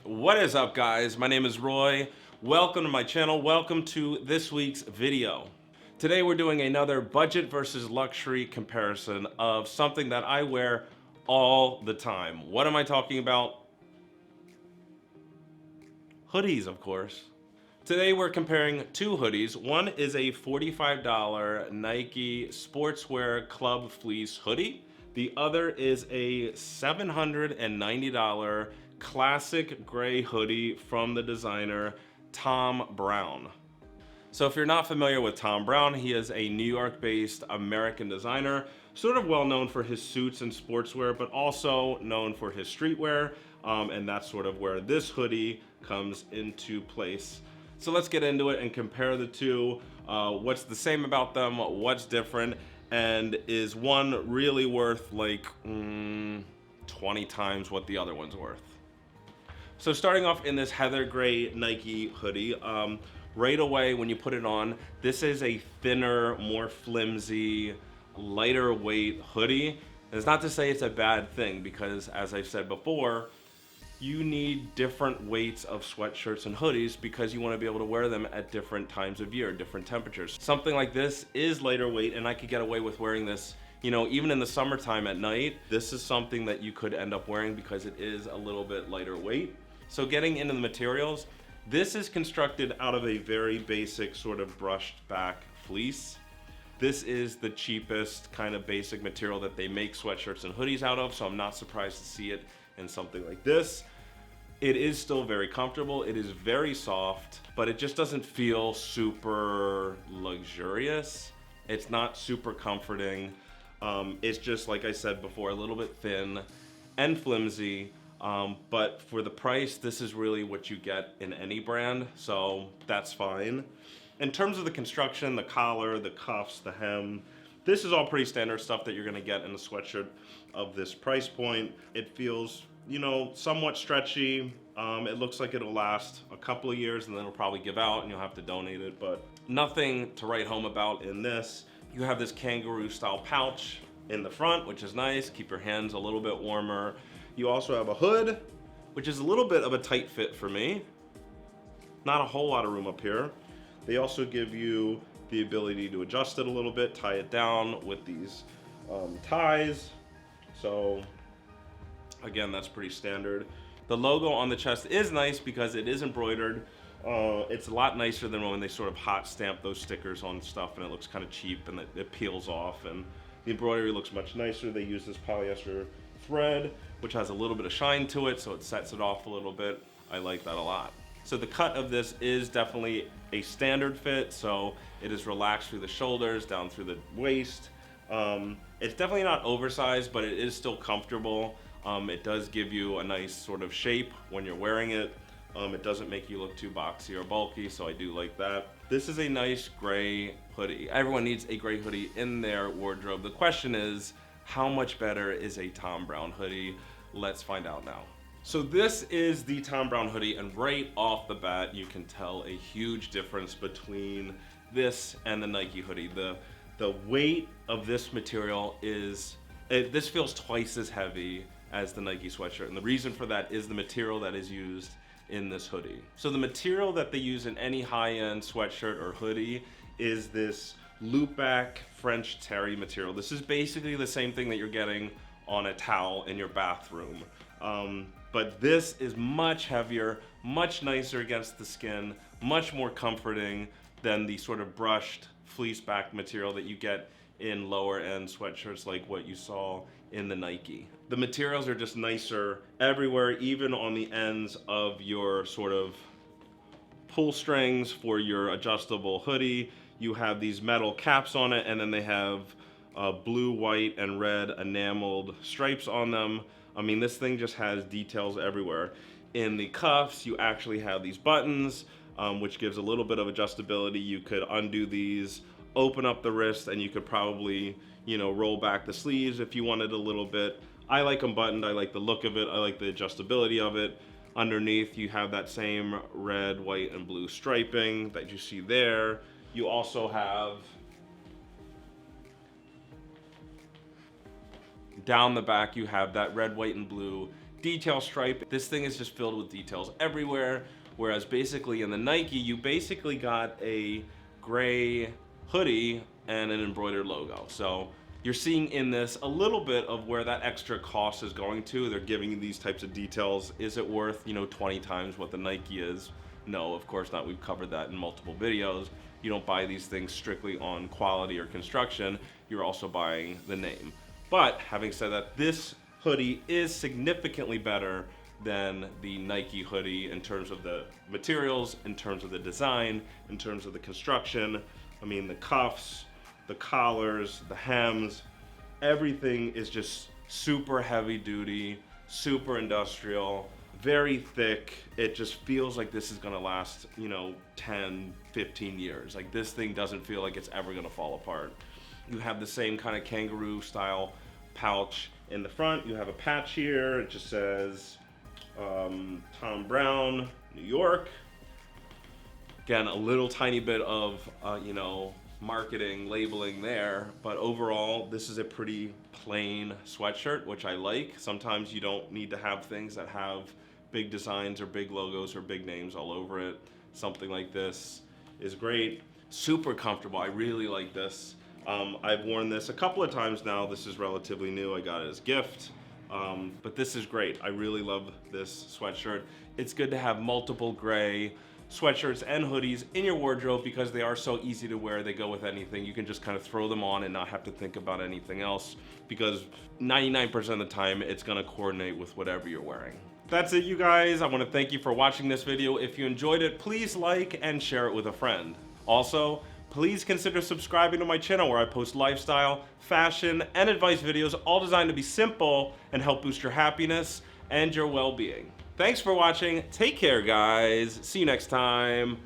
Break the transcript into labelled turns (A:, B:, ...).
A: What is up, guys? My name is Roy. Welcome to my channel. Welcome to this week's video. Today we're doing another budget versus luxury comparison of something that I wear all the time. What am I talking about? Hoodies, of course. Today we're comparing two hoodies. One is a $45 Nike sportswear club fleece hoodie. The other is a $790 classic gray hoodie from the designer Thom Browne. So if you're not familiar with Thom Browne, he is a New York-based American designer, sort of well known for his suits and sportswear, but also known for his streetwear, and that's sort of where this hoodie comes into place. So let's get into it and compare the two. What's the same about them? What's different? And is one really worth like 20 times what the other one's worth? So starting off in this heather gray Nike hoodie, right away when you put it on, this is a thinner, more flimsy, lighter weight hoodie. And it's not to say it's a bad thing because, as I've said before, you need different weights of sweatshirts and hoodies because you want to be able to wear them at different times of year, different temperatures. Something like this is lighter weight, and I could get away with wearing this, even in the summertime at night. This is something that you could end up wearing because it is a little bit lighter weight. So getting into the materials, this is constructed out of a very basic sort of brushed back fleece. This is the cheapest kind of basic material that they make sweatshirts and hoodies out of, so I'm not surprised to see it in something like this. It is still very comfortable, it is very soft, but it just doesn't feel super luxurious. It's not super comforting. It's just, like I said before, a little bit thin and flimsy. But for the price, this is really what you get in any brand, so that's fine. In terms of the construction, the collar, the cuffs, the hem, this is all pretty standard stuff that you're gonna get in a sweatshirt of this price point. It feels, somewhat stretchy. It looks like it'll last a couple of years and then it'll probably give out and you'll have to donate it, but nothing to write home about in this. You have this kangaroo style pouch in the front, which is nice, keep your hands a little bit warmer. You also have a hood, which is a little bit of a tight fit for me. Not a whole lot of room up here. They also give you the ability to adjust it a little bit, tie it down with these ties. So again, that's pretty standard. The logo on the chest is nice because it is embroidered. It's a lot nicer than when they sort of hot stamp those stickers on stuff and it looks kind of cheap and it peels off, and the embroidery looks much nicer. They use this polyester thread, which has a little bit of shine to it, so it sets it off a little bit. I like that a lot. So the cut of this is definitely a standard fit, so it is relaxed through the shoulders, down through the waist. It's definitely not oversized, but it is still comfortable. It does give you a nice sort of shape when you're wearing it. It doesn't make you look too boxy or bulky, so I do like that. This is a nice gray hoodie. Everyone needs a gray hoodie in their wardrobe. The question is, how much better is a Thom Browne hoodie? Let's find out now. So this is the Thom Browne hoodie, and right off the bat, you can tell a huge difference between this and the Nike hoodie. The weight of this material is, this feels twice as heavy as the Nike sweatshirt, and the reason for that is the material that is used in this hoodie. So the material that they use in any high-end sweatshirt or hoodie is this loop-back French terry material. This is basically the same thing that you're getting on a towel in your bathroom. But this is much heavier, much nicer against the skin, much more comforting than the sort of brushed fleece back material that you get in lower end sweatshirts like what you saw in the Nike. The materials are just nicer everywhere, even on the ends of your sort of pull strings for your adjustable hoodie. You have these metal caps on it, and then they have blue, white, and red enameled stripes on them. I mean, this thing just has details everywhere. In the cuffs, you actually have these buttons, which gives a little bit of adjustability. You could undo these, open up the wrist, and you could probably, roll back the sleeves if you wanted a little bit. I like them buttoned. I like the look of it. I like the adjustability of it. Underneath, you have that same red, white, and blue striping that you see there. You also have down the back, you have that red, white, and blue detail stripe. This thing is just filled with details everywhere. Whereas basically in the Nike, you basically got a gray hoodie and an embroidered logo. So you're seeing in this a little bit of where that extra cost is going to. They're giving you these types of details. Is it worth, 20 times what the Nike is? No, of course not. We've covered that in multiple videos. You don't buy these things strictly on quality or construction. You're also buying the name. But having said that, this hoodie is significantly better than the Nike hoodie in terms of the materials, in terms of the design, in terms of the construction. I mean, the cuffs, the collars, the hems, everything is just super heavy duty, super industrial, very thick. It just feels like this is gonna last, 10, 15 years. Like, this thing doesn't feel like it's ever gonna fall apart. You have the same kind of kangaroo style pouch in the front. You have a patch here. It just says Thom Browne, New York. Again, a little tiny bit of, marketing, labeling there, but overall, this is a pretty plain sweatshirt, which I like. Sometimes you don't need to have things that have big designs or big logos or big names all over it. Something like this is great. Super comfortable. I really like this. I've worn this a couple of times now. This is relatively new. I got it as a gift. But this is great. I really love this sweatshirt. It's good to have multiple gray sweatshirts and hoodies in your wardrobe because they are so easy to wear. They go with anything. You can just kind of throw them on and not have to think about anything else because 99% of the time it's gonna coordinate with whatever you're wearing. That's it, you guys. I want to thank you for watching this video. If you enjoyed it, please like and share it with a friend. Also, please consider subscribing to my channel where I post lifestyle, fashion, and advice videos, all designed to be simple and help boost your happiness and your well-being. Thanks for watching. Take care, guys. See you next time.